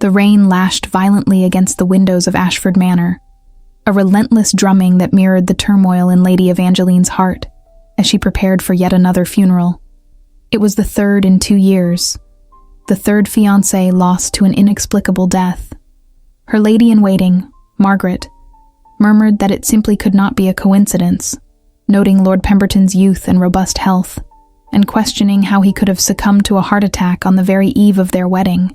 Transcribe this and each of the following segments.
The rain lashed violently against the windows of Ashford Manor, a relentless drumming that mirrored the turmoil in Lady Evangeline's heart as she prepared for yet another funeral. It was the third in 2 years, the third fiancé lost to an inexplicable death. Her lady-in-waiting, Margaret, murmured that it simply could not be a coincidence, noting Lord Pemberton's youth and robust health, and questioning how he could have succumbed to a heart attack on the very eve of their wedding.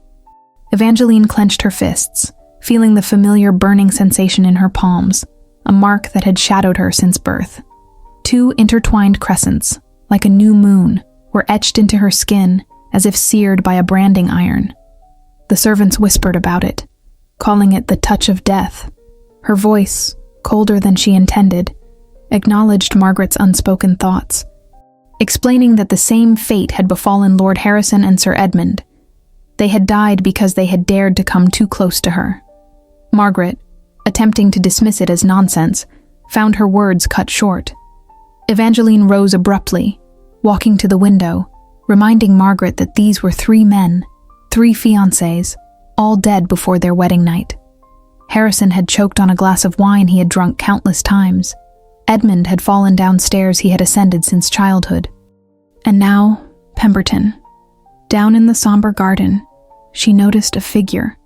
Evangeline clenched her fists, feeling the familiar burning sensation in her palms, a mark that had shadowed her since birth. 2 intertwined crescents, like a new moon, were etched into her skin as if seared by a branding iron. The servants whispered about it, calling it the touch of death. Her voice, colder than she intended, acknowledged Margaret's unspoken thoughts, explaining that the same fate had befallen Lord Harrison and Sir Edmund. They had died because they had dared to come too close to her. Margaret, attempting to dismiss it as nonsense, found her words cut short. Evangeline rose abruptly, walking to the window, reminding Margaret that these were 3 men, 3 fiancés, all dead before their wedding night. Harrison had choked on a glass of wine he had drunk countless times. Edmund had fallen down stairs he had ascended since childhood. And now, Pemberton. Down in the somber garden, she noticed a figure,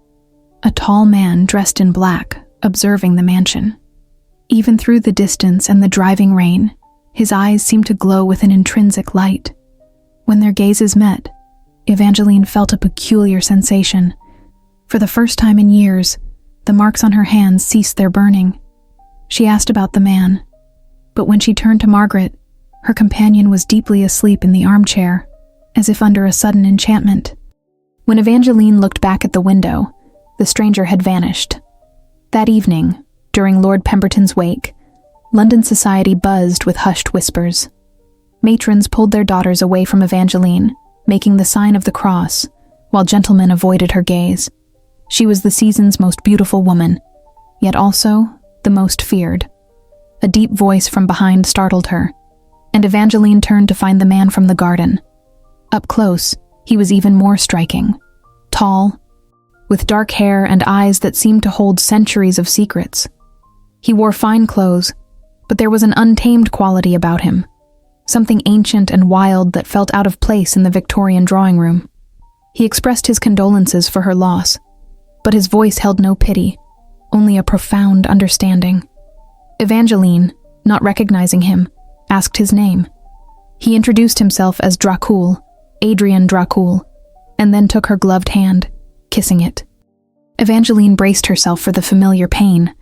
a tall man dressed in black, observing the mansion. Even through the distance and the driving rain, his eyes seemed to glow with an intrinsic light. When their gazes met, Evangeline felt a peculiar sensation. For the first time in years, the marks on her hands ceased their burning. She asked about the man, but when she turned to Margaret, her companion was deeply asleep in the armchair, as if under a sudden enchantment. When Evangeline looked back at the window, the stranger had vanished. That evening, during Lord Pemberton's wake, London society buzzed with hushed whispers. Matrons pulled their daughters away from Evangeline, making the sign of the cross, while gentlemen avoided her gaze. She was the season's most beautiful woman, yet also the most feared. A deep voice from behind startled her, and Evangeline turned to find the man from the garden. Up close, he was even more striking. Tall, with dark hair and eyes that seemed to hold centuries of secrets. He wore fine clothes, but there was an untamed quality about him, something ancient and wild that felt out of place in the Victorian drawing room. He expressed his condolences for her loss, but his voice held no pity, only a profound understanding. Evangeline, not recognizing him, asked his name. He introduced himself as Dracul, Adrian Dracul, and then took her gloved hand, kissing it. Evangeline braced herself for the familiar pain,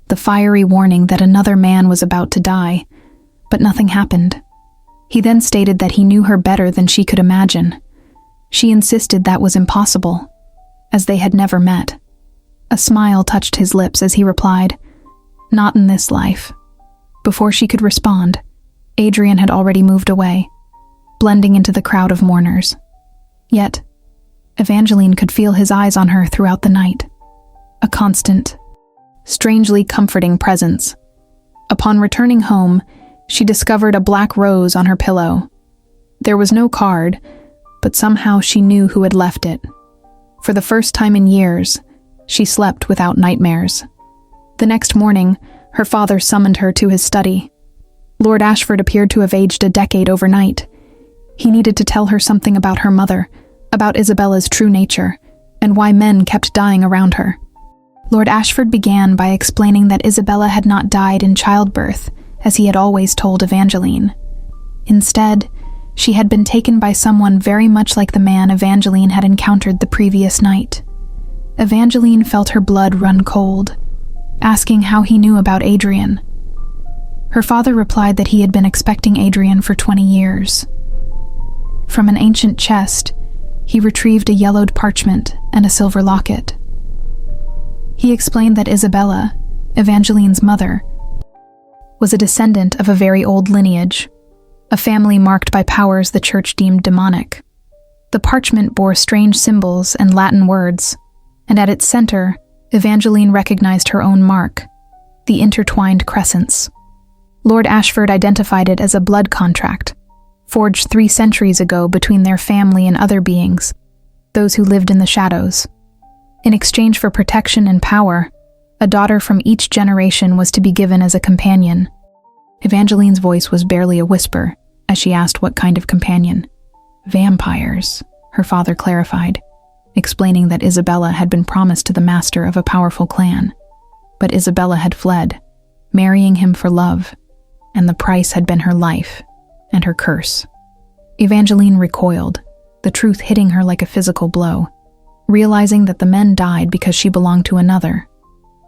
the fiery warning that another man was about to die, but nothing happened. He then stated that he knew her better than she could imagine. She insisted that was impossible, as they had never met. A smile touched his lips as he replied, "Not in this life." Before she could respond, Adrian had already moved away, blending into the crowd of mourners. Yet, Evangeline could feel his eyes on her throughout the night, a constant, strangely comforting presence. Upon returning home, she discovered a black rose on her pillow. There was no card, but somehow she knew who had left it. For the first time in years, she slept without nightmares. The next morning, her father summoned her to his study. Lord Ashford appeared to have aged a decade overnight. He needed to tell her something about her mother, about Isabella's true nature, and why men kept dying around her. Lord Ashford began by explaining that Isabella had not died in childbirth, as he had always told Evangeline. Instead, she had been taken by someone very much like the man Evangeline had encountered the previous night. Evangeline felt her blood run cold, asking how he knew about Adrian. Her father replied that he had been expecting Adrian for 20 years. From an ancient chest, he retrieved a yellowed parchment and a silver locket. He explained that Isabella, Evangeline's mother, was a descendant of a very old lineage, a family marked by powers the church deemed demonic. The parchment bore strange symbols and Latin words, and at its center, Evangeline recognized her own mark, the intertwined crescents. Lord Ashford identified it as a blood contract, forged 3 centuries ago between their family and other beings, those who lived in the shadows. In exchange for protection and power, a daughter from each generation was to be given as a companion. Evangeline's voice was barely a whisper as she asked what kind of companion. Vampires, her father clarified, explaining that Isabella had been promised to the master of a powerful clan. But Isabella had fled, marrying him for love, and the price had been her life and her curse. Evangeline recoiled, the truth hitting her like a physical blow, realizing that the men died because she belonged to another,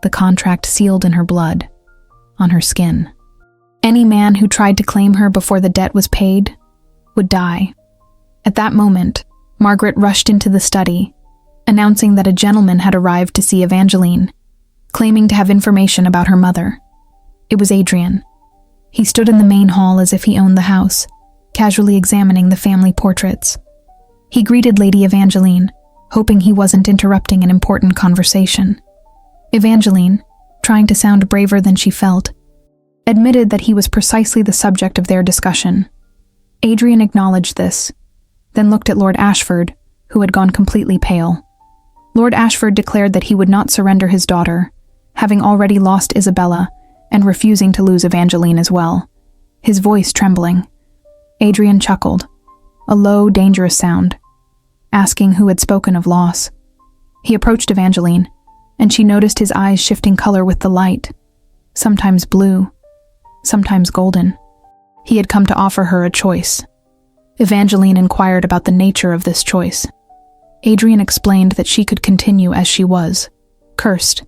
the contract sealed in her blood, on her skin. Any man who tried to claim her before the debt was paid would die. At that moment, Margaret rushed into the study, announcing that a gentleman had arrived to see Evangeline, claiming to have information about her mother. It was Adrian. He stood in the main hall as if he owned the house, casually examining the family portraits. He greeted Lady Evangeline, hoping he wasn't interrupting an important conversation. Evangeline, trying to sound braver than she felt, admitted that he was precisely the subject of their discussion. Adrian acknowledged this, then looked at Lord Ashford, who had gone completely pale. Lord Ashford declared that he would not surrender his daughter, having already lost Isabella and refusing to lose Evangeline as well, his voice trembling. Adrian chuckled, a low, dangerous sound, asking who had spoken of loss. He approached Evangeline, and she noticed his eyes shifting color with the light, sometimes blue, sometimes golden. He had come to offer her a choice. Evangeline inquired about the nature of this choice. Adrian explained that she could continue as she was, cursed,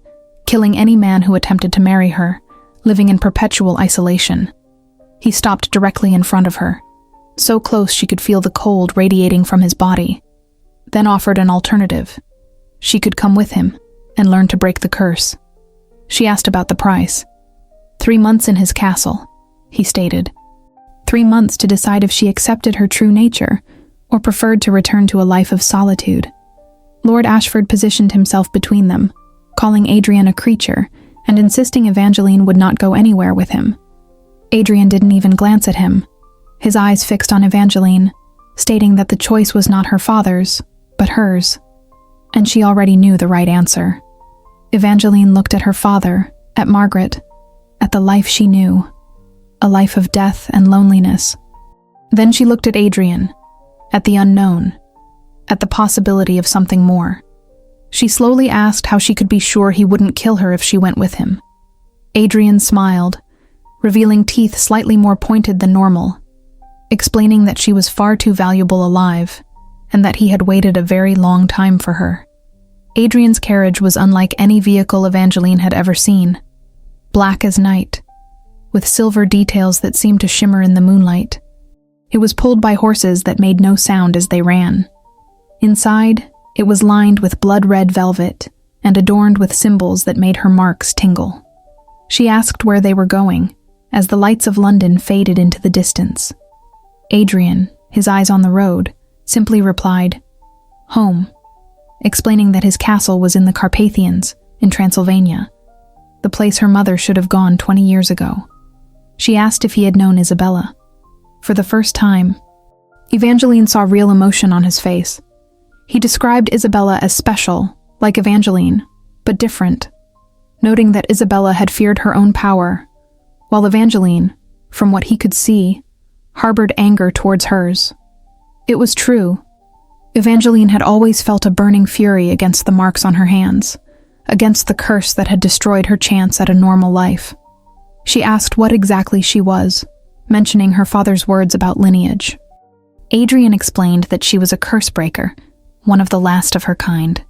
killing any man who attempted to marry her, living in perpetual isolation. He stopped directly in front of her, so close she could feel the cold radiating from his body, then offered an alternative. She could come with him and learn to break the curse. She asked about the price. 3 months in his castle, he stated. 3 months to decide if she accepted her true nature or preferred to return to a life of solitude. Lord Ashford positioned himself between them, calling Adrian a creature and insisting Evangeline would not go anywhere with him. Adrian didn't even glance at him, his eyes fixed on Evangeline, stating that the choice was not her father's, but hers, and she already knew the right answer. Evangeline looked at her father, at Margaret, at the life she knew, a life of death and loneliness. Then she looked at Adrian, at the unknown, at the possibility of something more. She slowly asked how she could be sure he wouldn't kill her if she went with him. Adrian smiled, revealing teeth slightly more pointed than normal, explaining that she was far too valuable alive, and that he had waited a very long time for her. Adrian's carriage was unlike any vehicle Evangeline had ever seen, black as night, with silver details that seemed to shimmer in the moonlight. It was pulled by horses that made no sound as they ran. Inside, it was lined with blood-red velvet and adorned with symbols that made her marks tingle. She asked where they were going, as the lights of London faded into the distance. Adrian, his eyes on the road, simply replied, "Home," explaining that his castle was in the Carpathians, in Transylvania, the place her mother should have gone 20 years ago. She asked if he had known Isabella. For the first time, Evangeline saw real emotion on his face. He described Isabella as special, like Evangeline, but different, noting that Isabella had feared her own power, while Evangeline, from what he could see, harbored anger towards hers. It was true. Evangeline had always felt a burning fury against the marks on her hands, against the curse that had destroyed her chance at a normal life. She asked what exactly she was, mentioning her father's words about lineage. Adrian explained that she was a curse breaker, one of the last of her kind.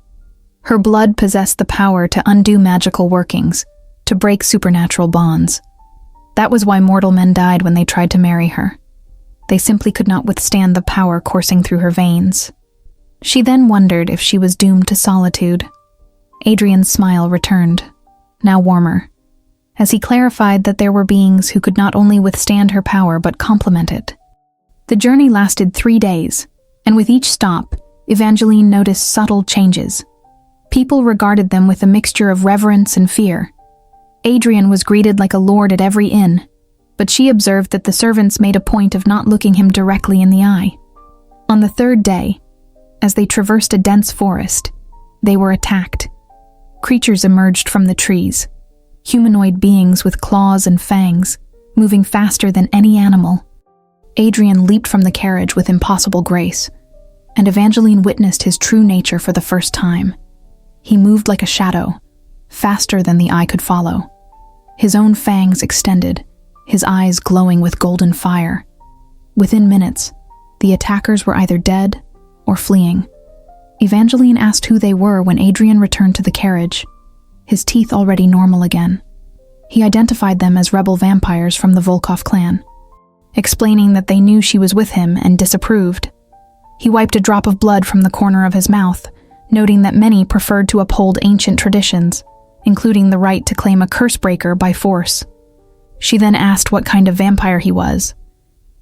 Her blood possessed the power to undo magical workings, to break supernatural bonds. That was why mortal men died when they tried to marry her. They simply could not withstand the power coursing through her veins. She then wondered if she was doomed to solitude. Adrian's smile returned, now warmer, as he clarified that there were beings who could not only withstand her power but complement it. The journey lasted 3 days, and with each stop, Evangeline noticed subtle changes. People regarded them with a mixture of reverence and fear. Adrian was greeted like a lord at every inn, but she observed that the servants made a point of not looking him directly in the eye. On the 3rd day, as they traversed a dense forest, they were attacked. Creatures emerged from the trees, humanoid beings with claws and fangs, moving faster than any animal. Adrian leaped from the carriage with impossible grace, and Evangeline witnessed his true nature for the first time. He moved like a shadow, faster than the eye could follow. His own fangs extended, his eyes glowing with golden fire. Within minutes, the attackers were either dead or fleeing. Evangeline asked who they were when Adrian returned to the carriage, his teeth already normal again. He identified them as rebel vampires from the Volkov clan, explaining that they knew she was with him and disapproved. He wiped a drop of blood from the corner of his mouth, noting that many preferred to uphold ancient traditions, including the right to claim a curse-breaker by force. She then asked what kind of vampire he was.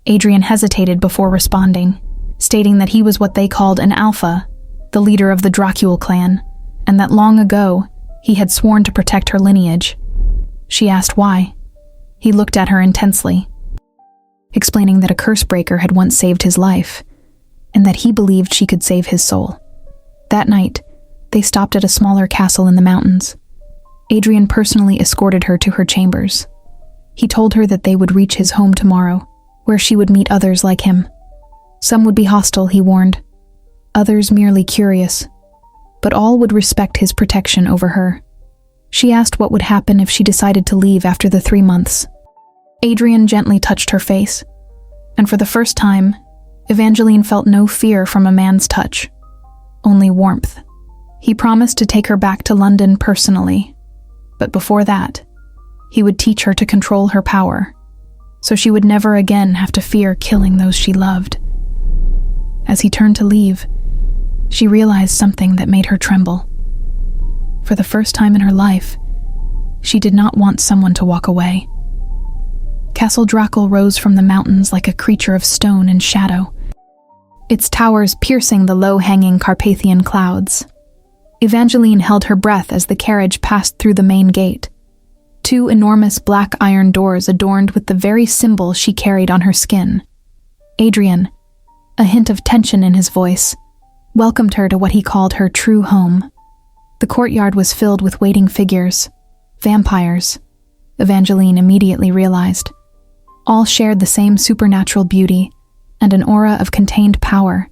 Adrian hesitated before responding, stating that he was what they called an alpha, the leader of the Dracul clan, and that long ago, he had sworn to protect her lineage. She asked why. He looked at her intensely, explaining that a curse-breaker had once saved his life, and that he believed she could save his soul. That night, they stopped at a smaller castle in the mountains. Adrian personally escorted her to her chambers. He told her that they would reach his home tomorrow, where she would meet others like him. Some would be hostile, he warned. Others merely curious. But all would respect his protection over her. She asked what would happen if she decided to leave after the 3 months. Adrian gently touched her face, and for the first time, Evangeline felt no fear from a man's touch, only warmth. He promised to take her back to London personally, but before that, he would teach her to control her power, so she would never again have to fear killing those she loved. As he turned to leave, she realized something that made her tremble. For the first time in her life, she did not want someone to walk away. Castle Dracul rose from the mountains like a creature of stone and shadow, its towers piercing the low-hanging Carpathian clouds. Evangeline held her breath as the carriage passed through the main gate. 2 enormous black iron doors adorned with the very symbol she carried on her skin. Adrian, a hint of tension in his voice, welcomed her to what he called her true home. The courtyard was filled with waiting figures, vampires, Evangeline immediately realized. All shared the same supernatural beauty and an aura of contained power,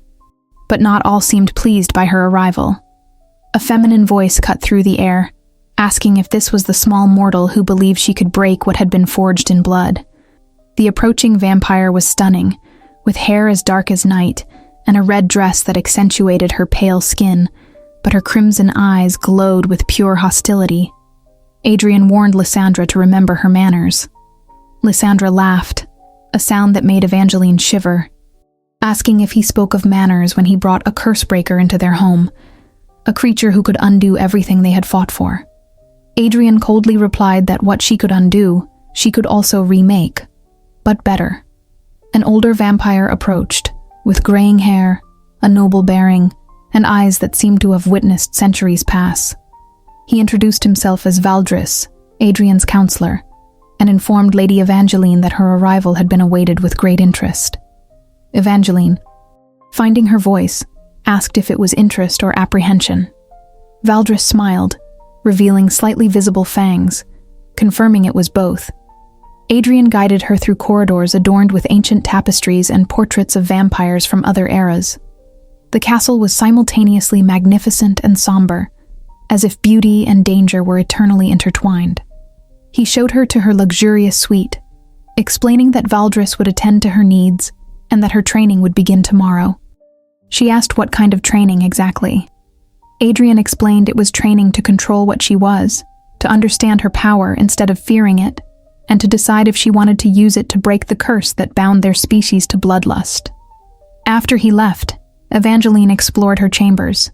but not all seemed pleased by her arrival. A feminine voice cut through the air, asking if this was the small mortal who believed she could break what had been forged in blood. The approaching vampire was stunning, with hair as dark as night and a red dress that accentuated her pale skin, but her crimson eyes glowed with pure hostility. Adrian warned Lysandra to remember her manners. Lysandra laughed, a sound that made Evangeline shiver, asking if he spoke of manners when he brought a curse-breaker into their home, a creature who could undo everything they had fought for. Adrian coldly replied that what she could undo, she could also remake, but better. An older vampire approached, with graying hair, a noble bearing, and eyes that seemed to have witnessed centuries pass. He introduced himself as Valdris, Adrian's counselor, and informed Lady Evangeline that her arrival had been awaited with great interest. Evangeline, finding her voice, asked if it was interest or apprehension. Valdris smiled, revealing slightly visible fangs, confirming it was both. Adrian guided her through corridors adorned with ancient tapestries and portraits of vampires from other eras. The castle was simultaneously magnificent and somber, as if beauty and danger were eternally intertwined. He showed her to her luxurious suite, explaining that Valdris would attend to her needs and that her training would begin tomorrow. She asked what kind of training exactly. Adrian explained it was training to control what she was, to understand her power instead of fearing it, and to decide if she wanted to use it to break the curse that bound their species to bloodlust. After he left, Evangeline explored her chambers.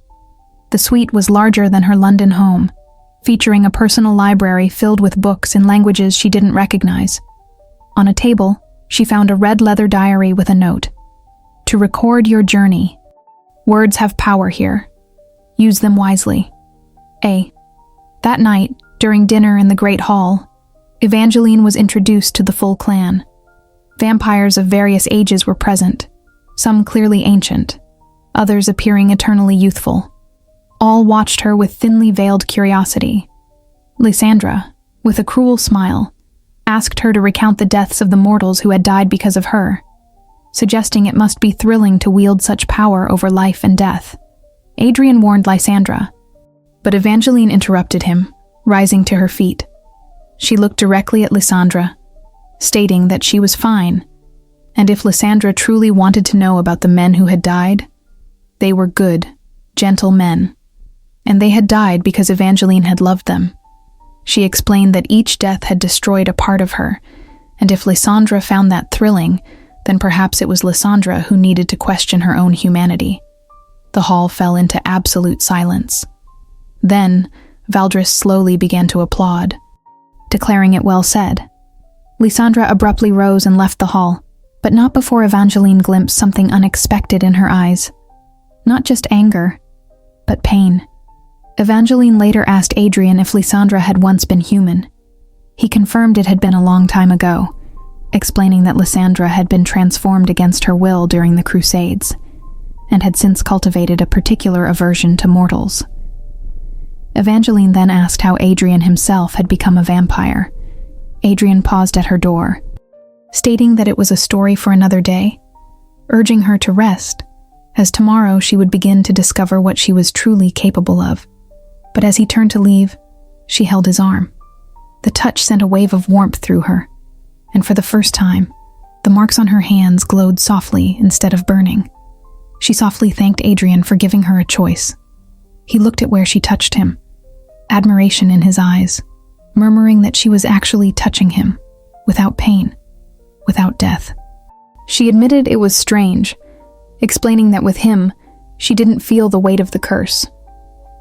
The suite was larger than her London home, featuring a personal library filled with books in languages she didn't recognize. On a table, she found a red leather diary with a note. To record your journey. Words have power here. Use them wisely. A. That night, during dinner in the Great Hall, Evangeline was introduced to the full clan. Vampires of various ages were present, some clearly ancient, others appearing eternally youthful. All watched her with thinly veiled curiosity. Lysandra, with a cruel smile, asked her to recount the deaths of the mortals who had died because of her, suggesting it must be thrilling to wield such power over life and death. Adrian warned Lysandra, but Evangeline interrupted him, rising to her feet. She looked directly at Lysandra, stating that she was fine, and if Lysandra truly wanted to know about the men who had died, they were good, gentle men, and they had died because Evangeline had loved them. She explained that each death had destroyed a part of her, and if Lysandra found that thrilling, then perhaps it was Lysandra who needed to question her own humanity. The hall fell into absolute silence. Then, Valdris slowly began to applaud, declaring it well said. Lysandra abruptly rose and left the hall, but not before Evangeline glimpsed something unexpected in her eyes. Not just anger, but pain. Evangeline later asked Adrian if Lysandra had once been human. He confirmed it had been a long time ago, explaining that Lysandra had been transformed against her will during the Crusades, and had since cultivated a particular aversion to mortals. Evangeline then asked how Adrian himself had become a vampire. Adrian paused at her door, stating that it was a story for another day, urging her to rest, as tomorrow she would begin to discover what she was truly capable of. But as he turned to leave, she held his arm. The touch sent a wave of warmth through her, and for the first time, the marks on her hands glowed softly instead of burning. She softly thanked Adrian for giving her a choice. He looked at where she touched him, admiration in his eyes, murmuring that she was actually touching him, without pain, without death. She admitted it was strange, explaining that with him, she didn't feel the weight of the curse.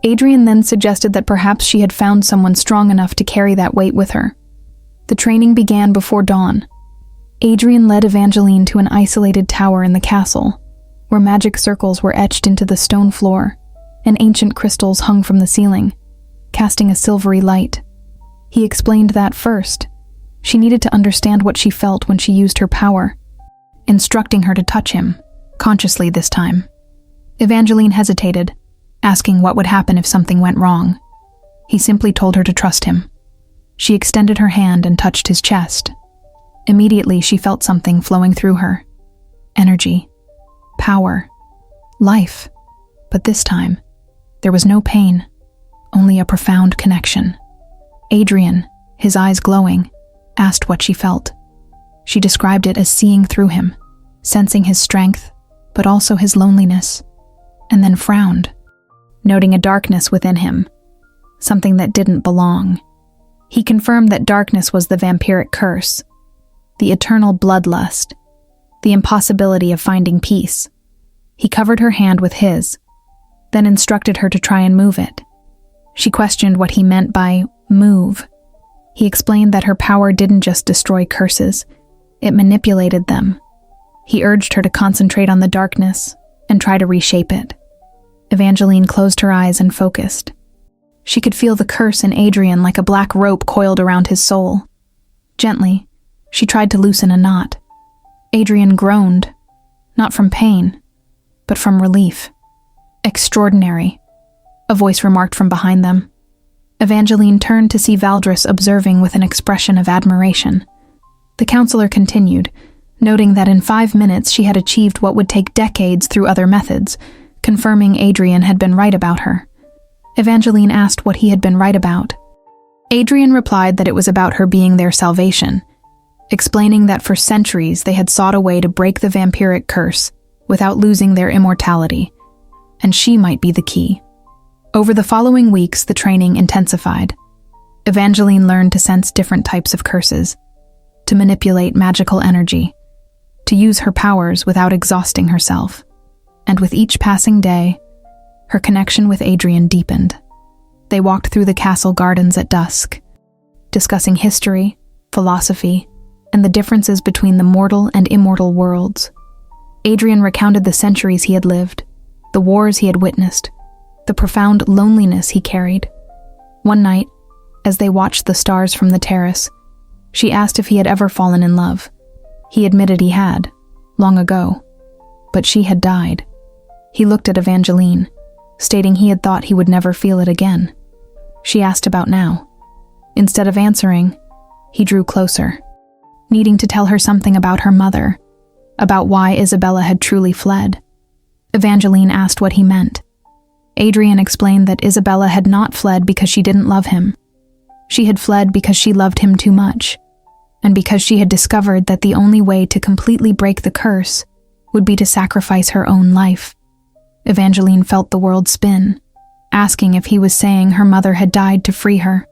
Adrian then suggested that perhaps she had found someone strong enough to carry that weight with her. The training began before dawn. Adrian led Evangeline to an isolated tower in the castle, where magic circles were etched into the stone floor, and ancient crystals hung from the ceiling, casting a silvery light. He explained that first, she needed to understand what she felt when she used her power, instructing her to touch him, consciously this time. Evangeline hesitated, asking what would happen if something went wrong. He simply told her to trust him. She extended her hand and touched his chest. Immediately, she felt something flowing through her. Energy, power, life. But this time, there was no pain, only a profound connection. Adrian, his eyes glowing, asked what she felt. She described it as seeing through him, sensing his strength, but also his loneliness, and then frowned, noting a darkness within him, something that didn't belong. He confirmed that darkness was the vampiric curse, the eternal bloodlust, the impossibility of finding peace. He covered her hand with his, then instructed her to try and move it. She questioned what he meant by move. He explained that her power didn't just destroy curses, it manipulated them. He urged her to concentrate on the darkness and try to reshape it. Evangeline closed her eyes and focused. She could feel the curse in Adrian like a black rope coiled around his soul. Gently, she tried to loosen a knot. Adrian groaned, not from pain, but from relief. Extraordinary, a voice remarked from behind them. Evangeline turned to see Valdris observing with an expression of admiration. The counselor continued, noting that in 5 minutes she had achieved what would take decades through other methods, confirming Adrian had been right about her. Evangeline asked what he had been right about. Adrian replied that it was about her being their salvation, explaining that for centuries they had sought a way to break the vampiric curse without losing their immortality, and she might be the key. Over the following weeks, the training intensified. Evangeline learned to sense different types of curses, to manipulate magical energy, to use her powers without exhausting herself. And with each passing day, her connection with Adrian deepened. They walked through the castle gardens at dusk, discussing history, philosophy, and the differences between the mortal and immortal worlds. Adrian recounted the centuries he had lived, the wars he had witnessed, the profound loneliness he carried. One night, as they watched the stars from the terrace, she asked if he had ever fallen in love. He admitted he had, long ago, but she had died. He looked at Evangeline, stating he had thought he would never feel it again. She asked about now. Instead of answering, he drew closer, needing to tell her something about her mother, about why Isabella had truly fled. Evangeline asked what he meant. Adrian explained that Isabella had not fled because she didn't love him. She had fled because she loved him too much, and because she had discovered that the only way to completely break the curse would be to sacrifice her own life. Evangeline felt the world spin, asking if he was saying her mother had died to free her.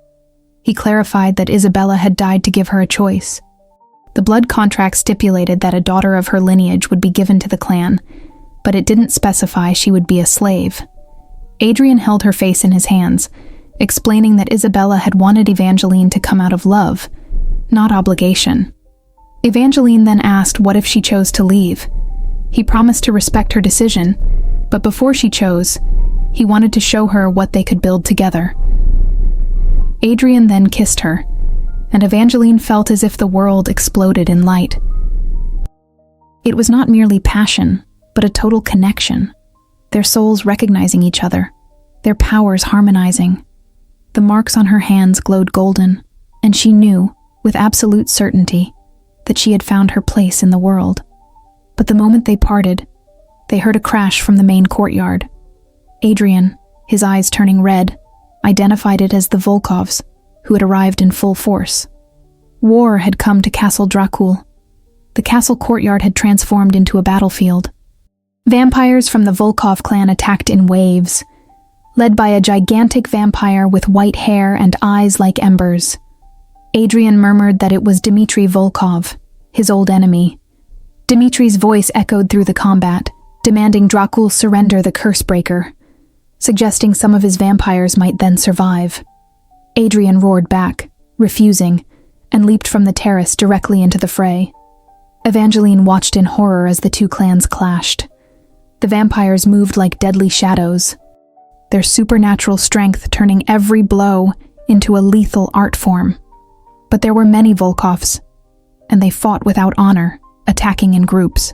He clarified that Isabella had died to give her a choice. The blood contract stipulated that a daughter of her lineage would be given to the clan, but it didn't specify she would be a slave. Adrian held her face in his hands, explaining that Isabella had wanted Evangeline to come out of love, not obligation. Evangeline then asked what if she chose to leave. He promised to respect her decision, but before she chose, he wanted to show her what they could build together. Adrian then kissed her, and Evangeline felt as if the world exploded in light. It was not merely passion, but a total connection, their souls recognizing each other, their powers harmonizing. The marks on her hands glowed golden, and she knew, with absolute certainty, that she had found her place in the world. But the moment they parted, they heard a crash from the main courtyard. Adrian, his eyes turning red, identified it as the Volkovs, who had arrived in full force. War had come to Castle Dracul. The castle courtyard had transformed into a battlefield. Vampires from the Volkov clan attacked in waves, led by a gigantic vampire with white hair and eyes like embers. Adrian murmured that it was Dmitry Volkov, his old enemy. Dmitry's voice echoed through the combat, demanding Dracul surrender the Cursebreaker, suggesting some of his vampires might then survive. Adrian roared back, refusing, and leaped from the terrace directly into the fray. Evangeline watched in horror as the two clans clashed. The vampires moved like deadly shadows, their supernatural strength turning every blow into a lethal art form. But there were many Volkovs, and they fought without honor, attacking in groups.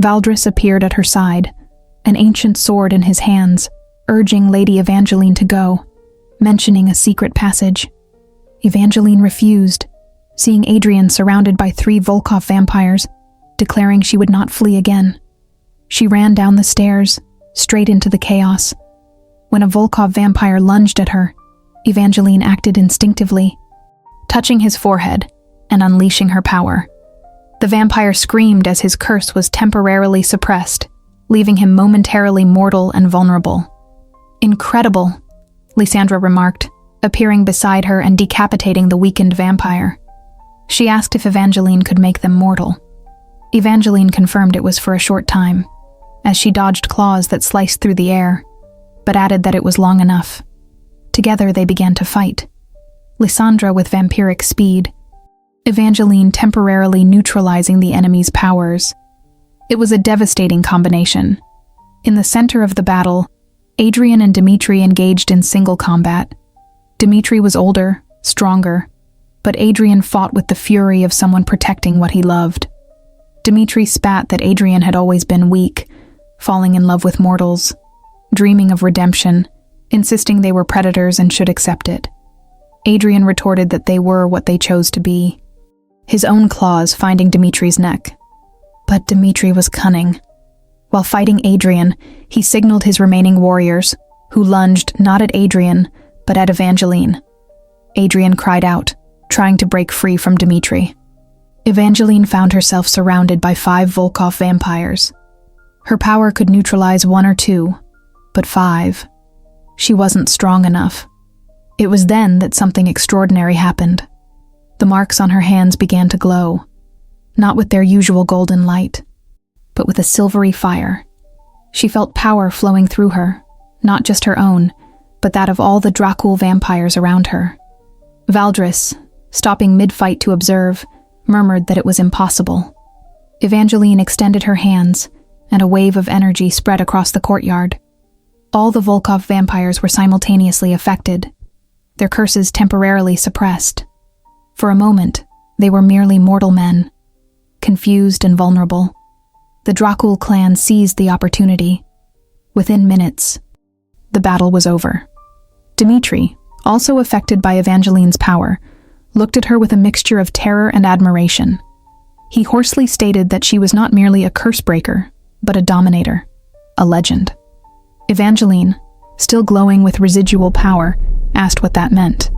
Valdris appeared at her side, an ancient sword in his hands, urging Lady Evangeline to go, mentioning a secret passage. Evangeline refused, seeing Adrian surrounded by 3 Volkov vampires, declaring she would not flee again. She ran down the stairs, straight into the chaos. When a Volkov vampire lunged at her, Evangeline acted instinctively, touching his forehead and unleashing her power. The vampire screamed as his curse was temporarily suppressed, leaving him momentarily mortal and vulnerable. "Incredible," Lysandra remarked, appearing beside her and decapitating the weakened vampire. She asked if Evangeline could make them mortal. Evangeline confirmed it was for a short time, as she dodged claws that sliced through the air, but added that it was long enough. Together they began to fight. Lysandra with vampiric speed, Evangeline temporarily neutralizing the enemy's powers. It was a devastating combination. In the center of the battle, Adrian and Dmitry engaged in single combat. Dmitry was older, stronger, but Adrian fought with the fury of someone protecting what he loved. Dmitry spat that Adrian had always been weak, falling in love with mortals, dreaming of redemption, insisting they were predators and should accept it. Adrian retorted that they were what they chose to be, his own claws finding Dmitry's neck. But Dmitry was cunning. While fighting Adrian, he signaled his remaining warriors, who lunged not at Adrian, but at Evangeline. Adrian cried out, trying to break free from Dmitry. Evangeline found herself surrounded by 5 Volkov vampires. Her power could neutralize 1 or 2, but 5. She wasn't strong enough. It was then that something extraordinary happened. The marks on her hands began to glow, not with their usual golden light, but with a silvery fire. She felt power flowing through her, not just her own, but that of all the Dracul vampires around her. Valdris, stopping mid-fight to observe, murmured that it was impossible. Evangeline extended her hands, and a wave of energy spread across the courtyard. All the Volkov vampires were simultaneously affected, their curses temporarily suppressed. For a moment, they were merely mortal men, confused and vulnerable. The Dracul clan seized the opportunity. Within minutes, the battle was over. Dimitri, also affected by Evangeline's power, looked at her with a mixture of terror and admiration. He hoarsely stated that she was not merely a curse breaker, but a dominator, a legend. Evangeline, still glowing with residual power, asked what that meant.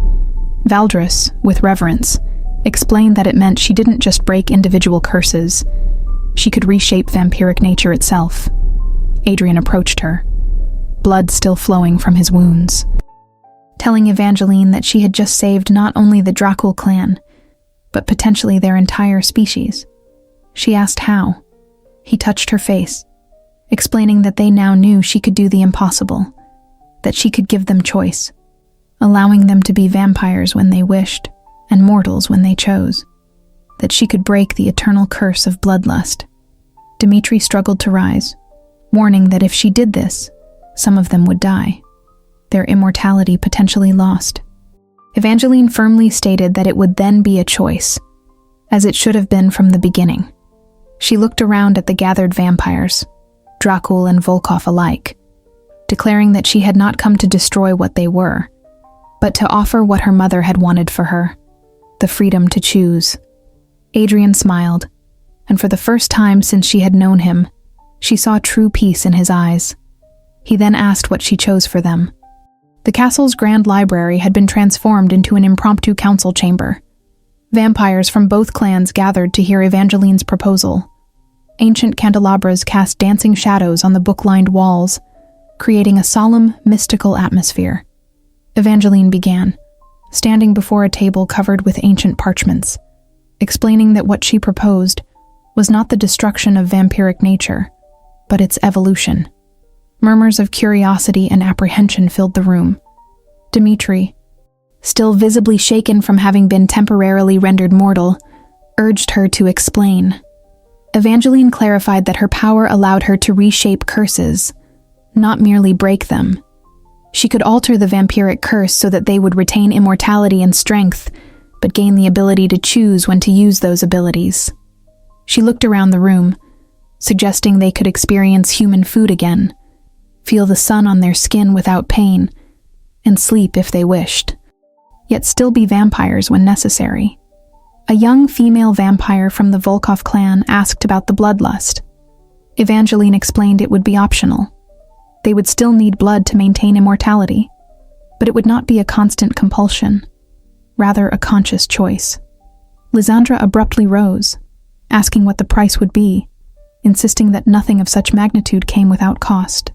Valdris, with reverence, explained that it meant she didn't just break individual curses, she could reshape vampiric nature itself. Adrian approached her, blood still flowing from his wounds, telling Evangeline that she had just saved not only the Dracul clan, but potentially their entire species. She asked how. He touched her face, explaining that they now knew she could do the impossible, that she could give them choice, allowing them to be vampires when they wished, and mortals when they chose, that she could break the eternal curse of bloodlust. Dimitri struggled to rise, warning that if she did this, some of them would die, their immortality potentially lost. Evangeline firmly stated that it would then be a choice, as it should have been from the beginning. She looked around at the gathered vampires, Dracul and Volkov alike, declaring that she had not come to destroy what they were, but to offer what her mother had wanted for her, the freedom to choose. Adrian smiled, and for the first time since she had known him, she saw true peace in his eyes. He then asked what she chose for them. The castle's grand library had been transformed into an impromptu council chamber. Vampires from both clans gathered to hear Evangeline's proposal. Ancient candelabras cast dancing shadows on the book-lined walls, creating a solemn, mystical atmosphere. Evangeline began, standing before a table covered with ancient parchments, explaining that what she proposed was not the destruction of vampiric nature, but its evolution. Murmurs of curiosity and apprehension filled the room. Dimitri, still visibly shaken from having been temporarily rendered mortal, urged her to explain. Evangeline clarified that her power allowed her to reshape curses, not merely break them. She could alter the vampiric curse so that they would retain immortality and strength, but gain the ability to choose when to use those abilities. She looked around the room, suggesting they could experience human food again, feel the sun on their skin without pain, and sleep if they wished, yet still be vampires when necessary. A young female vampire from the Volkov clan asked about the bloodlust. Evangeline explained it would be optional. They would still need blood to maintain immortality, but it would not be a constant compulsion, rather a conscious choice. Lysandra abruptly rose, asking what the price would be, insisting that nothing of such magnitude came without cost.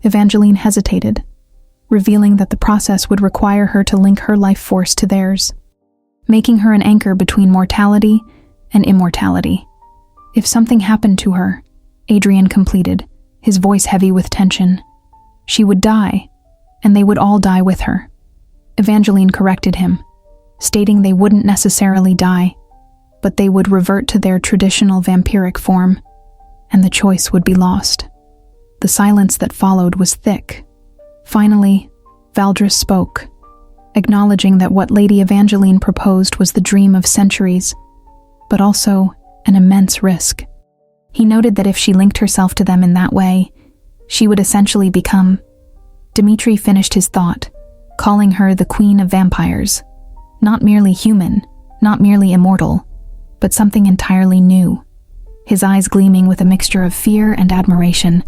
Evangeline hesitated, revealing that the process would require her to link her life force to theirs, making her an anchor between mortality and immortality. If something happened to her, Adrian completed, his voice heavy with tension, she would die, and they would all die with her. Evangeline corrected him, stating they wouldn't necessarily die, but they would revert to their traditional vampiric form, and the choice would be lost. The silence that followed was thick. Finally, Valdris spoke, acknowledging that what Lady Evangeline proposed was the dream of centuries, but also an immense risk. He noted that if she linked herself to them in that way, she would essentially become... Dimitri finished his thought, calling her the Queen of Vampires. Not merely human, not merely immortal, but something entirely new. His eyes gleaming with a mixture of fear and admiration.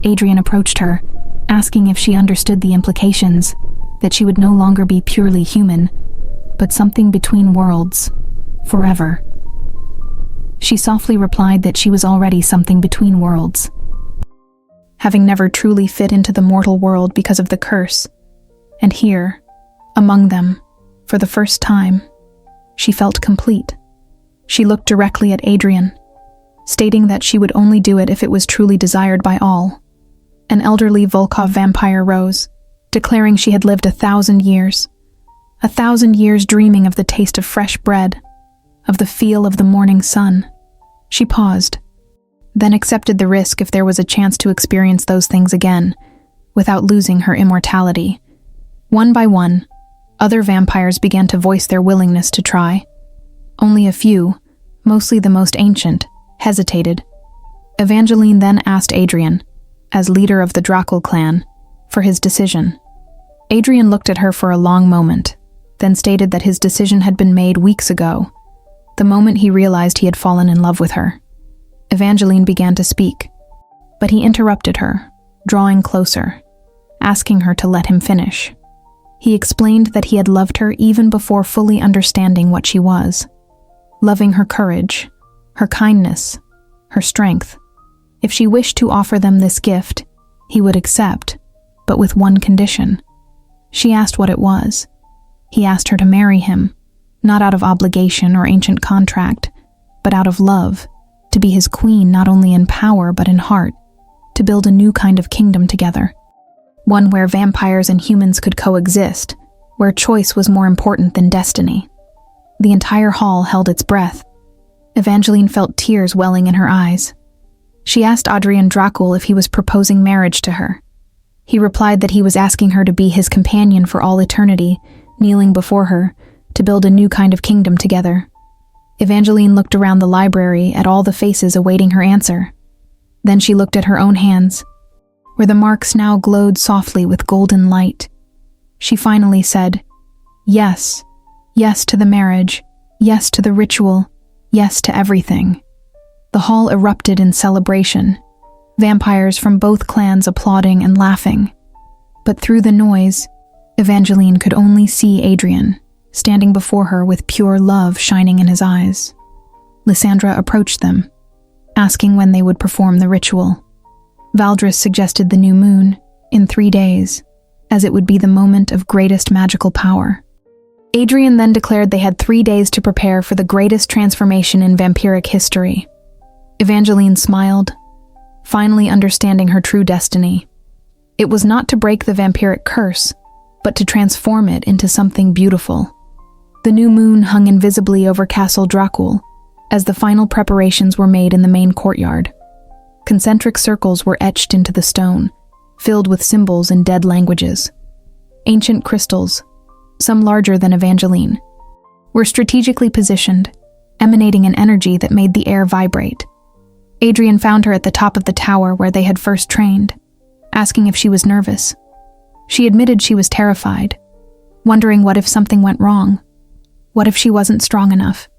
Adrian approached her, asking if she understood the implications, that she would no longer be purely human, but something between worlds, forever. She softly replied that she was already something between worlds, having never truly fit into the mortal world because of the curse, and here, among them, for the first time, she felt complete. She looked directly at Adrian, stating that she would only do it if it was truly desired by all. An elderly Volkov vampire rose, declaring she had lived 1,000 years. 1,000 years dreaming of the taste of fresh bread, of the feel of the morning sun. She paused, then accepted the risk if there was a chance to experience those things again, without losing her immortality. One by one, other vampires began to voice their willingness to try. Only a few, mostly the most ancient, hesitated. Evangeline then asked Adrian, as leader of the Dracul clan, for his decision. Adrian looked at her for a long moment, then stated that his decision had been made weeks ago, the moment he realized he had fallen in love with her. Evangeline began to speak, but he interrupted her, drawing closer, asking her to let him finish. He explained that he had loved her even before fully understanding what she was, loving her courage, her kindness, her strength. If she wished to offer them this gift, he would accept, but with one condition. She asked what it was. He asked her to marry him, not out of obligation or ancient contract, but out of love, to be his queen not only in power but in heart, to build a new kind of kingdom together. One where vampires and humans could coexist, where choice was more important than destiny. The entire hall held its breath. Evangeline felt tears welling in her eyes. She asked Adrian Dracul if he was proposing marriage to her. He replied that he was asking her to be his companion for all eternity, kneeling before her, to build a new kind of kingdom together. Evangeline looked around the library at all the faces awaiting her answer. Then she looked at her own hands, where the marks now glowed softly with golden light. She finally said, "Yes, yes to the marriage, yes to the ritual, yes to everything." The hall erupted in celebration, vampires from both clans applauding and laughing. But through the noise, Evangeline could only see Adrian, standing before her with pure love shining in his eyes. Lysandra approached them, asking when they would perform the ritual. Valdris suggested the new moon, in 3 days, as it would be the moment of greatest magical power. Adrian then declared they had 3 days to prepare for the greatest transformation in vampiric history. Evangeline smiled, finally understanding her true destiny. It was not to break the vampiric curse, but to transform it into something beautiful. The new moon hung invisibly over Castle Dracul, as the final preparations were made in the main courtyard. Concentric circles were etched into the stone, filled with symbols in dead languages. Ancient crystals, some larger than Evangeline, were strategically positioned, emanating an energy that made the air vibrate. Adrian found her at the top of the tower where they had first trained, asking if she was nervous. She admitted she was terrified, wondering what if something went wrong. What if she wasn't strong enough?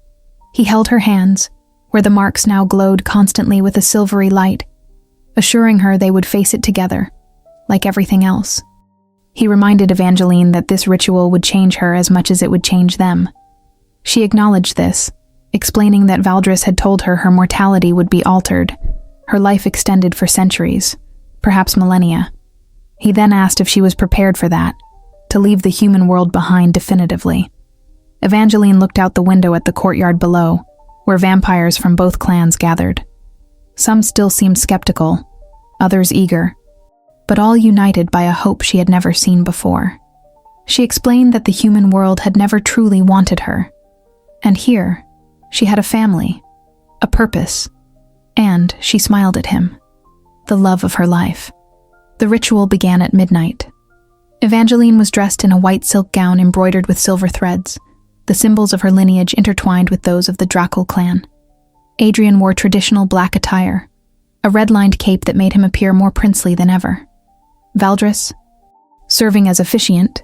He held her hands, where the marks now glowed constantly with a silvery light, assuring her they would face it together, like everything else. He reminded Evangeline that this ritual would change her as much as it would change them. She acknowledged this, explaining that Valdris had told her her mortality would be altered, her life extended for centuries, perhaps millennia. He then asked if she was prepared for that, to leave the human world behind definitively. Evangeline looked out the window at the courtyard below, where vampires from both clans gathered. Some still seemed skeptical, others eager, but all united by a hope she had never seen before. She explained that the human world had never truly wanted her, and here, she had a family, a purpose, and she smiled at him, the love of her life. The ritual began at midnight. Evangeline was dressed in a white silk gown embroidered with silver threads, the symbols of her lineage intertwined with those of the Dracul clan. Adrian wore traditional black attire, a red-lined cape that made him appear more princely than ever. Valdris, serving as officiant,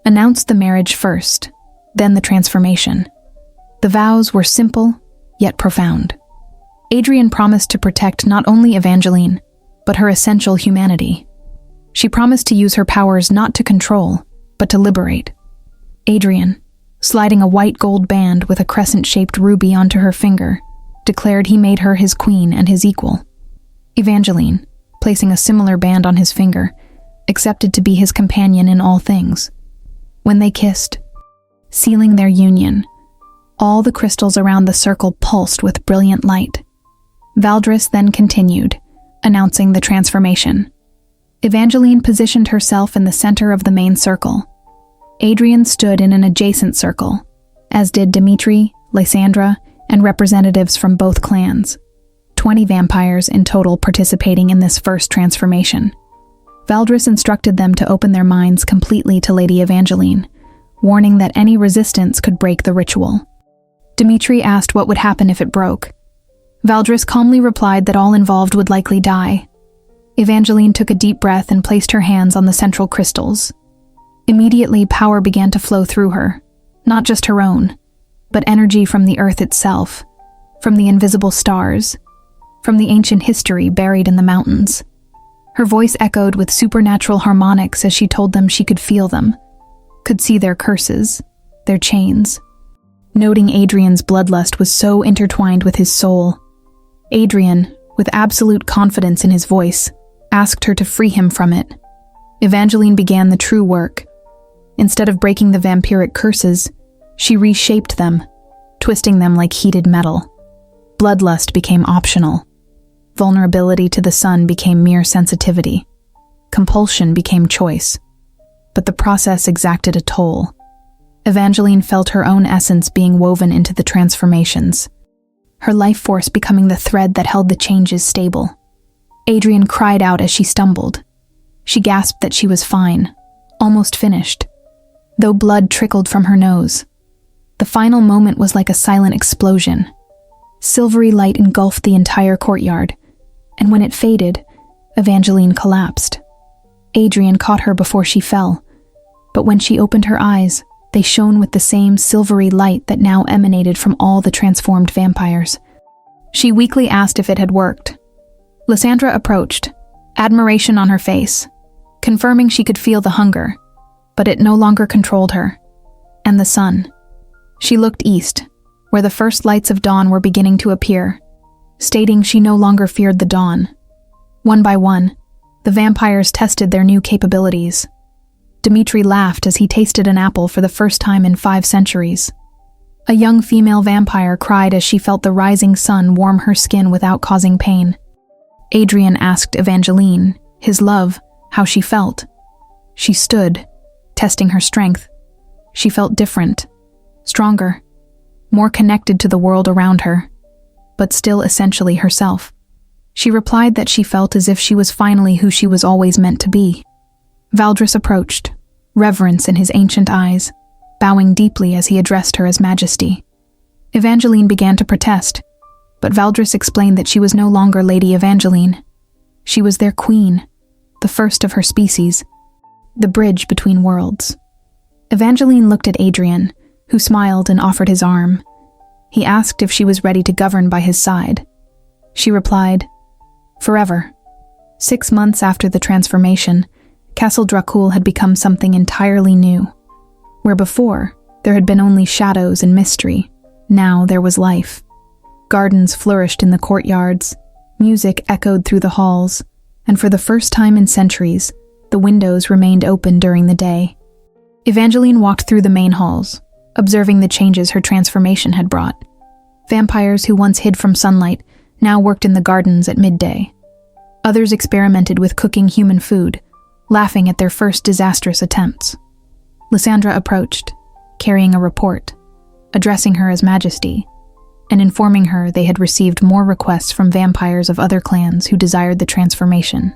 announced the marriage first, then the transformation. The vows were simple, yet profound. Adrian promised to protect not only Evangeline, but her essential humanity. She promised to use her powers not to control, but to liberate. Adrian, sliding a white gold band with a crescent-shaped ruby onto her finger, declared he made her his queen and his equal. Evangeline, placing a similar band on his finger, accepted to be his companion in all things. When they kissed, sealing their union, all the crystals around the circle pulsed with brilliant light. Valdris then continued, announcing the transformation. Evangeline positioned herself in the center of the main circle. Adrian stood in an adjacent circle, as did Dimitri, Lysandra, and representatives from both clans. 20 vampires in total participating in this first transformation. Valdris instructed them to open their minds completely to Lady Evangeline, warning that any resistance could break the ritual. Dimitri asked what would happen if it broke. Valdris calmly replied that all involved would likely die. Evangeline took a deep breath and placed her hands on the central crystals. Immediately, power began to flow through her, not just her own, but energy from the earth itself, from the invisible stars, from the ancient history buried in the mountains. Her voice echoed with supernatural harmonics as she told them she could feel them, could see their curses, their chains. Noting Adrian's bloodlust was so intertwined with his soul, Adrian, with absolute confidence in his voice, asked her to free him from it. Evangeline began the true work. Instead of breaking the vampiric curses, she reshaped them, twisting them like heated metal. Bloodlust became optional. Vulnerability to the sun became mere sensitivity. Compulsion became choice. But the process exacted a toll. Evangeline felt her own essence being woven into the transformations, her life force becoming the thread that held the changes stable. Adrian cried out as she stumbled. She gasped that she was fine, almost finished, though blood trickled from her nose. The final moment was like a silent explosion. Silvery light engulfed the entire courtyard, and when it faded, Evangeline collapsed. Adrian caught her before she fell, but when she opened her eyes, they shone with the same silvery light that now emanated from all the transformed vampires. She weakly asked if it had worked. Lysandra approached, admiration on her face, confirming she could feel the hunger, but it no longer controlled her. And the sun. She looked east, where the first lights of dawn were beginning to appear, stating she no longer feared the dawn. One by one, the vampires tested their new capabilities. Dimitri laughed as he tasted an apple for the first time in 5 centuries. A young female vampire cried as she felt the rising sun warm her skin without causing pain. Adrian asked Evangeline, his love, how she felt. She stood, testing her strength. She felt different, stronger, more connected to the world around her, but still essentially herself. She replied that she felt as if she was finally who she was always meant to be. Valdris approached, reverence in his ancient eyes, bowing deeply as he addressed her as Majesty. Evangeline began to protest, but Valdris explained that she was no longer Lady Evangeline. She was their queen, the first of her species, the bridge between worlds. Evangeline looked at Adrian, who smiled and offered his arm. He asked if she was ready to govern by his side. She replied, "Forever." 6 months after the transformation, Castle Dracul had become something entirely new. Where before, there had been only shadows and mystery, now there was life. Gardens flourished in the courtyards, music echoed through the halls, and for the first time in centuries, the windows remained open during the day. Evangeline walked through the main halls, observing the changes her transformation had brought. Vampires who once hid from sunlight now worked in the gardens at midday. Others experimented with cooking human food, laughing at their first disastrous attempts. Lysandra approached, carrying a report, addressing her as Majesty, and informing her they had received more requests from vampires of other clans who desired the transformation.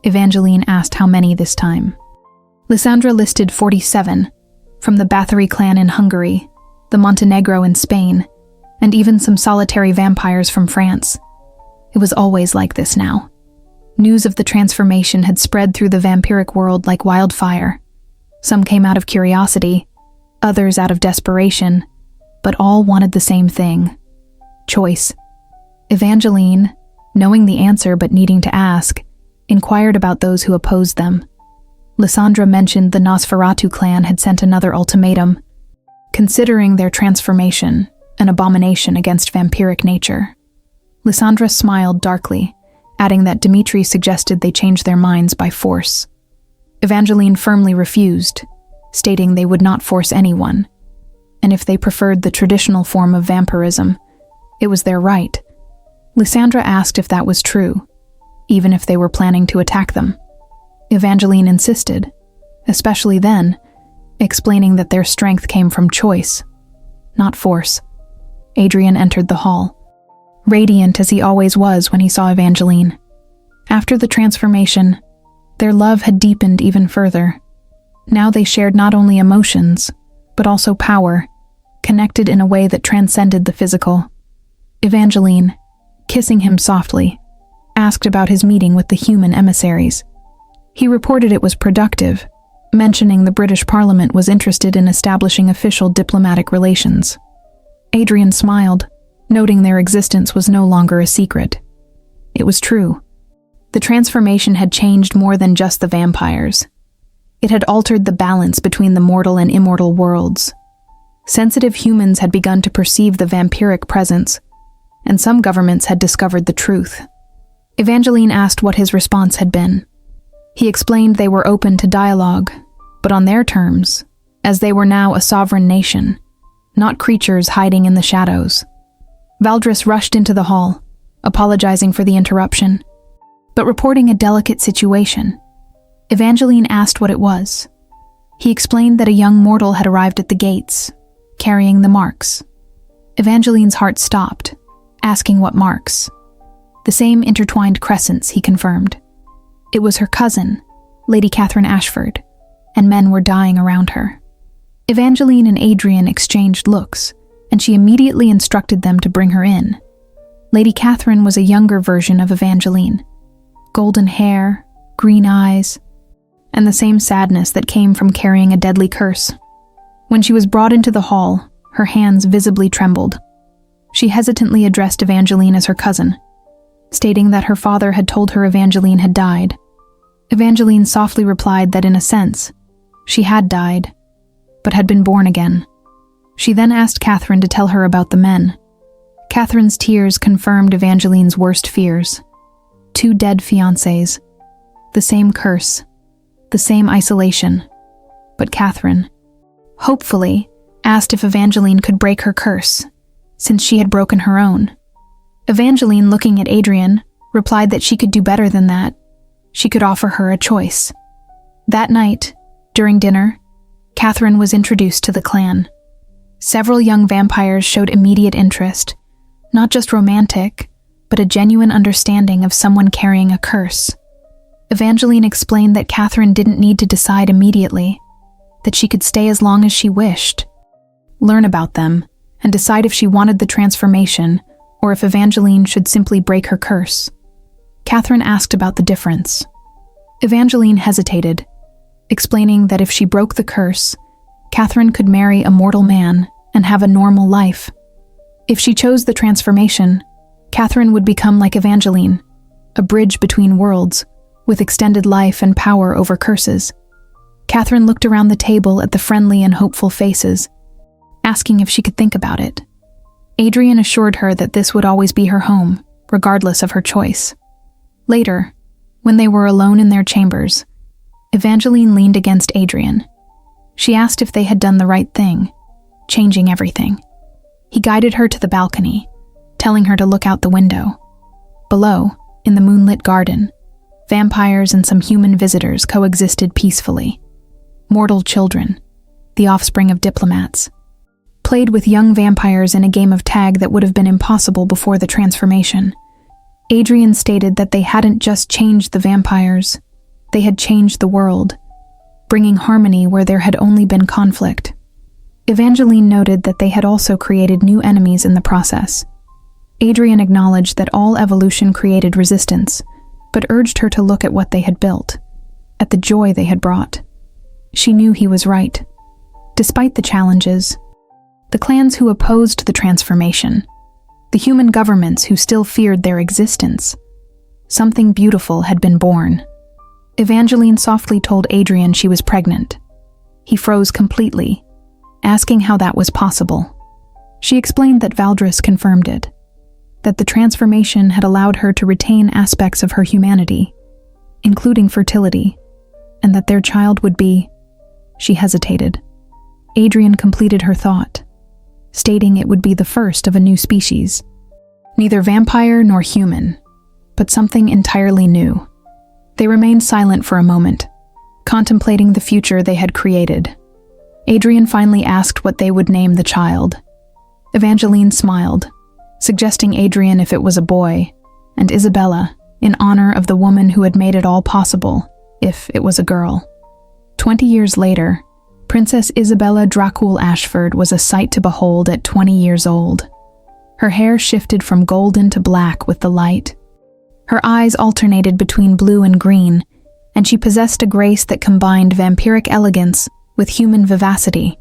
Evangeline asked how many this time. Lysandra listed 47, from the Bathory clan in Hungary, the Montenegro in Spain, and even some solitary vampires from France. It was always like this now. News of the transformation had spread through the vampiric world like wildfire. Some came out of curiosity, others out of desperation, but all wanted the same thing: choice. Evangeline, knowing the answer but needing to ask, inquired about those who opposed them. Lysandra mentioned the Nosferatu clan had sent another ultimatum, considering their transformation an abomination against vampiric nature. Lysandra smiled darkly, adding that Dimitri suggested they change their minds by force. Evangeline firmly refused, stating they would not force anyone, and if they preferred the traditional form of vampirism, it was their right. Lysandra asked if that was true, even if they were planning to attack them. Evangeline insisted, especially then, explaining that their strength came from choice, not force. Adrian entered the hall, radiant as he always was when he saw Evangeline. After the transformation, their love had deepened even further. Now they shared not only emotions, but also power, connected in a way that transcended the physical. Evangeline, kissing him softly, asked about his meeting with the human emissaries. He reported it was productive, mentioning the British Parliament was interested in establishing official diplomatic relations. Adrian smiled, noting their existence was no longer a secret. It was true. The transformation had changed more than just the vampires. It had altered the balance between the mortal and immortal worlds. Sensitive humans had begun to perceive the vampiric presence, and some governments had discovered the truth. Evangeline asked what his response had been. He explained they were open to dialogue, but on their terms, as they were now a sovereign nation, not creatures hiding in the shadows. Valdris rushed into the hall, apologizing for the interruption, but reporting a delicate situation. Evangeline asked what it was. He explained that a young mortal had arrived at the gates, carrying the marks. Evangeline's heart stopped, asking what marks. The same intertwined crescents, he confirmed. It was her cousin, Lady Catherine Ashford, and men were dying around her. Evangeline and Adrian exchanged looks, and she immediately instructed them to bring her in. Lady Catherine was a younger version of Evangeline. Golden hair, green eyes, and the same sadness that came from carrying a deadly curse. When she was brought into the hall, her hands visibly trembled. She hesitantly addressed Evangeline as her cousin, stating that her father had told her Evangeline had died. Evangeline softly replied that in a sense, she had died, but had been born again. She then asked Catherine to tell her about the men. Catherine's tears confirmed Evangeline's worst fears. 2 dead fiancés, the same curse, the same isolation. But Catherine, hopefully, asked if Evangeline could break her curse, since she had broken her own. Evangeline, looking at Adrian, replied that she could do better than that. She could offer her a choice. That night, during dinner, Catherine was introduced to the clan. Several young vampires showed immediate interest, not just romantic, but a genuine understanding of someone carrying a curse. Evangeline explained that Catherine didn't need to decide immediately, that she could stay as long as she wished, learn about them, and decide if she wanted the transformation or if Evangeline should simply break her curse. Catherine asked about the difference. Evangeline hesitated, explaining that if she broke the curse, Catherine could marry a mortal man and have a normal life. If she chose the transformation, Catherine would become like Evangeline, a bridge between worlds, with extended life and power over curses. Catherine looked around the table at the friendly and hopeful faces, asking if she could think about it. Adrian assured her that this would always be her home, regardless of her choice. Later, when they were alone in their chambers, Evangeline leaned against Adrian. She asked if they had done the right thing, changing everything. He guided her to the balcony, telling her to look out the window. Below, in the moonlit garden, vampires and some human visitors coexisted peacefully. Mortal children, the offspring of diplomats, played with young vampires in a game of tag that would have been impossible before the transformation. Adrian stated that they hadn't just changed the vampires, they had changed the world, bringing harmony where there had only been conflict. Evangeline noted that they had also created new enemies in the process. Adrian acknowledged that all evolution created resistance, but urged her to look at what they had built, at the joy they had brought. She knew he was right. Despite the challenges, the clans who opposed the transformation, the human governments who still feared their existence, something beautiful had been born. Evangeline softly told Adrian she was pregnant. He froze completely, asking how that was possible. She explained that Valdris confirmed it, that the transformation had allowed her to retain aspects of her humanity, including fertility, and that their child would be... She hesitated. Adrian completed her thought, stating it would be the first of a new species. Neither vampire nor human, but something entirely new. They remained silent for a moment, contemplating the future they had created. Adrian finally asked what they would name the child. Evangeline smiled, suggesting Adrian if it was a boy, and Isabella, in honor of the woman who had made it all possible, if it was a girl. 20 years later, Princess Isabella Dracul Ashford was a sight to behold at 20 years old. Her hair shifted from golden to black with the light. Her eyes alternated between blue and green, and she possessed a grace that combined vampiric elegance with human vivacity.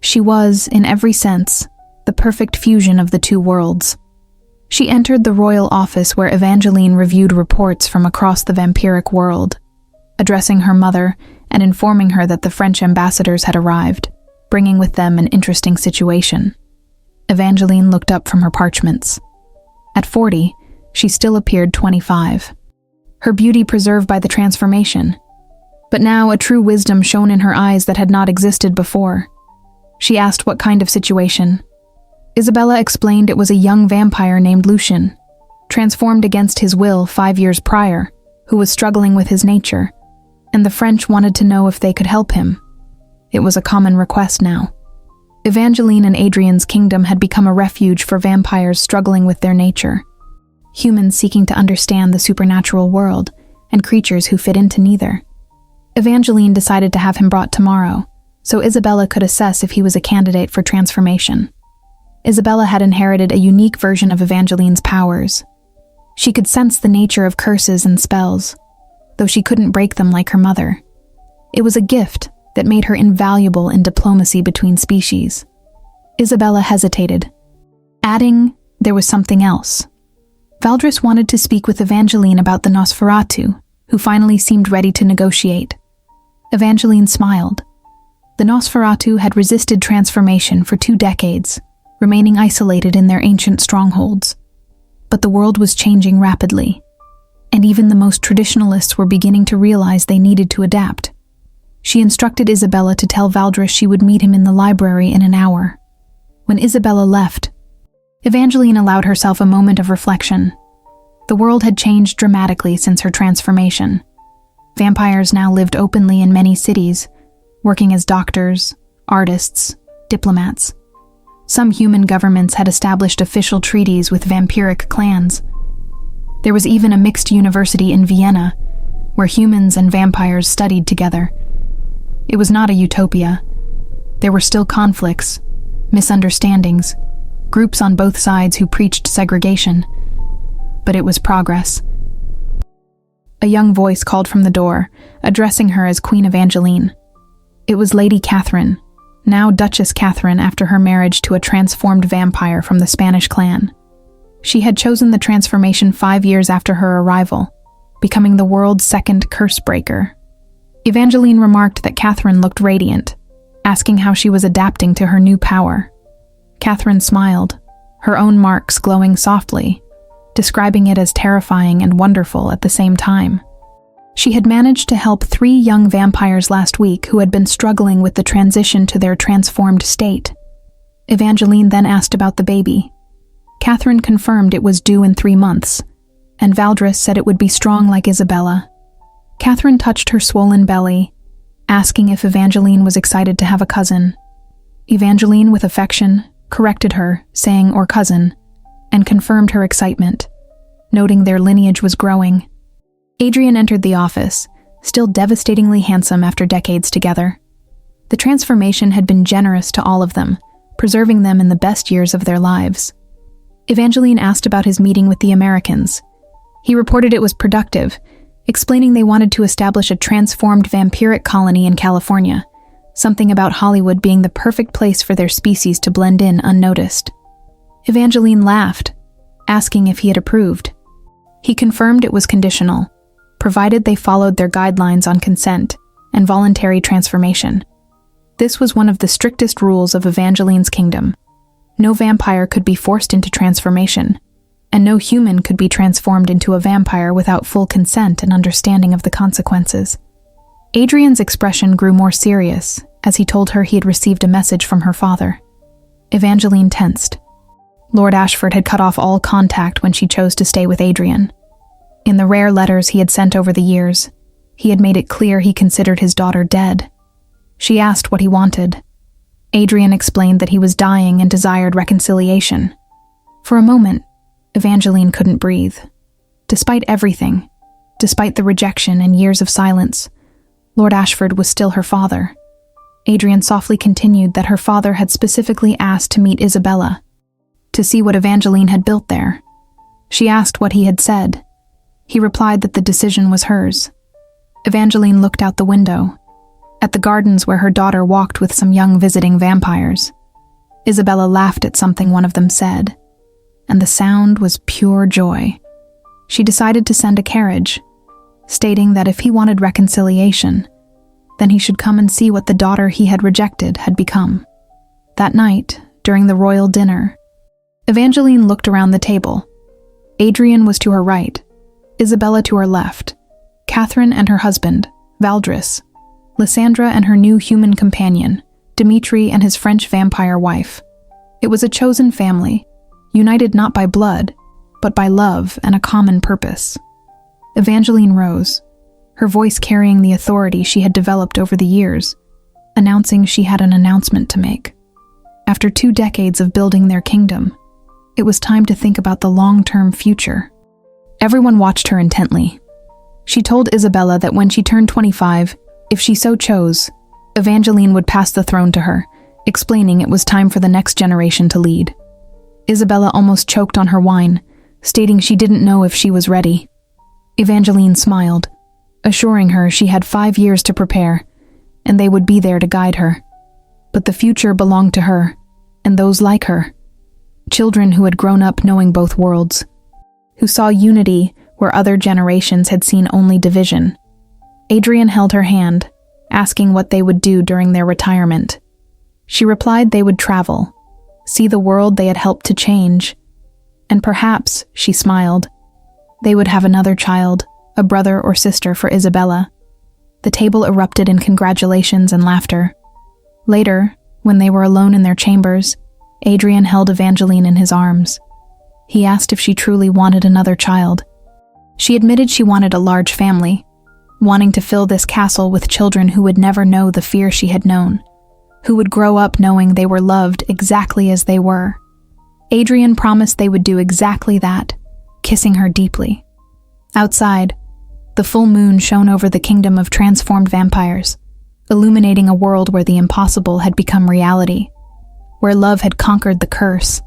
She was, in every sense, the perfect fusion of the two worlds. She entered the royal office where Evangeline reviewed reports from across the vampiric world, addressing her mother and informing her that the French ambassadors had arrived, bringing with them an interesting situation. Evangeline looked up from her parchments. At 40, she still appeared 25. Her beauty preserved by the transformation, but now a true wisdom shone in her eyes that had not existed before. She asked what kind of situation. Isabella explained it was a young vampire named Lucien, transformed against his will 5 years prior, who was struggling with his nature, and the French wanted to know if they could help him. It was a common request now. Evangeline and Adrian's kingdom had become a refuge for vampires struggling with their nature, humans seeking to understand the supernatural world, and creatures who fit into neither. Evangeline decided to have him brought tomorrow, so Isabella could assess if he was a candidate for transformation. Isabella had inherited a unique version of Evangeline's powers. She could sense the nature of curses and spells, though she couldn't break them like her mother. It was a gift that made her invaluable in diplomacy between species. Isabella hesitated, adding there was something else. Valdris wanted to speak with Evangeline about the Nosferatu, who finally seemed ready to negotiate. Evangeline smiled. The Nosferatu had resisted transformation for 2 decades, remaining isolated in their ancient strongholds. But the world was changing rapidly, and even the most traditionalists were beginning to realize they needed to adapt. She instructed Isabella to tell Valdris she would meet him in the library in an hour. When Isabella left, Evangeline allowed herself a moment of reflection. The world had changed dramatically since her transformation. Vampires now lived openly in many cities, working as doctors, artists, diplomats. Some human governments had established official treaties with vampiric clans. There was even a mixed university in Vienna, where humans and vampires studied together. It was not a utopia. There were still conflicts, misunderstandings, groups on both sides who preached segregation. But it was progress. A young voice called from the door, addressing her as Queen Evangeline. It was Lady Catherine, now Duchess Catherine after her marriage to a transformed vampire from the Spanish clan. She had chosen the transformation 5 years after her arrival, becoming the world's second curse breaker. Evangeline remarked that Catherine looked radiant, asking how she was adapting to her new power. Catherine smiled, her own marks glowing softly, describing it as terrifying and wonderful at the same time. She had managed to help 3 young vampires last week who had been struggling with the transition to their transformed state. Evangeline then asked about the baby. Catherine confirmed it was due in 3 months, and Valdris said it would be strong like Isabella. Catherine touched her swollen belly, asking if Evangeline was excited to have a cousin. Evangeline, with affection, corrected her, saying "or cousin," and confirmed her excitement, noting their lineage was growing. Adrian entered the office, still devastatingly handsome after decades together. The transformation had been generous to all of them, preserving them in the best years of their lives. Evangeline asked about his meeting with the Americans. He reported it was productive, explaining they wanted to establish a transformed vampiric colony in California, something about Hollywood being the perfect place for their species to blend in unnoticed. Evangeline laughed, asking if he had approved. He confirmed it was conditional, provided they followed their guidelines on consent and voluntary transformation. This was one of the strictest rules of Evangeline's kingdom. No vampire could be forced into transformation, and no human could be transformed into a vampire without full consent and understanding of the consequences. Adrian's expression grew more serious as he told her he had received a message from her father. Evangeline tensed. Lord Ashford had cut off all contact when she chose to stay with Adrian. In the rare letters he had sent over the years, he had made it clear he considered his daughter dead. She asked what he wanted. Adrian explained that he was dying and desired reconciliation. For a moment, Evangeline couldn't breathe. Despite everything, despite the rejection and years of silence, Lord Ashford was still her father. Adrian softly continued that her father had specifically asked to meet Isabella, to see what Evangeline had built there. She asked what he had said. He replied that the decision was hers. Evangeline looked out the window, at the gardens where her daughter walked with some young visiting vampires. Isabella laughed at something one of them said, and the sound was pure joy. She decided to send a carriage, stating that if he wanted reconciliation, then he should come and see what the daughter he had rejected had become. That night, during the royal dinner, Evangeline looked around the table. Adrian was to her right, Isabella to her left, Catherine and her husband, Valdris, Lysandra and her new human companion, Dimitri and his French vampire wife. It was a chosen family, united not by blood, but by love and a common purpose. Evangeline rose, her voice carrying the authority she had developed over the years, announcing she had an announcement to make. After 2 decades of building their kingdom, it was time to think about the long-term future. Everyone watched her intently. She told Isabella that when she turned 25, if she so chose, Evangeline would pass the throne to her, explaining it was time for the next generation to lead. Isabella almost choked on her wine, stating she didn't know if she was ready. Evangeline smiled, assuring her she had 5 years to prepare, and they would be there to guide her. But the future belonged to her, and those like her. Children who had grown up knowing both worlds, who saw unity where other generations had seen only division. Adrian held her hand, asking what they would do during their retirement. She replied they would travel, see the world they had helped to change, and perhaps, she smiled, they would have another child, a brother or sister for Isabella. The table erupted in congratulations and laughter. Later, when they were alone in their chambers, Adrian held Evangeline in his arms. He asked if she truly wanted another child. She admitted she wanted a large family, wanting to fill this castle with children who would never know the fear she had known, who would grow up knowing they were loved exactly as they were. Adrian promised they would do exactly that, kissing her deeply. Outside, the full moon shone over the kingdom of transformed vampires, illuminating a world where the impossible had become reality, where love had conquered the curse,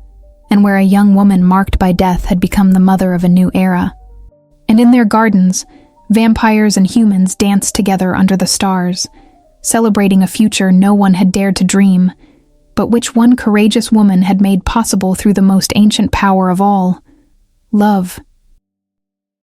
and where a young woman marked by death had become the mother of a new era. And in their gardens, vampires and humans danced together under the stars, celebrating a future no one had dared to dream, but which one courageous woman had made possible through the most ancient power of all, love.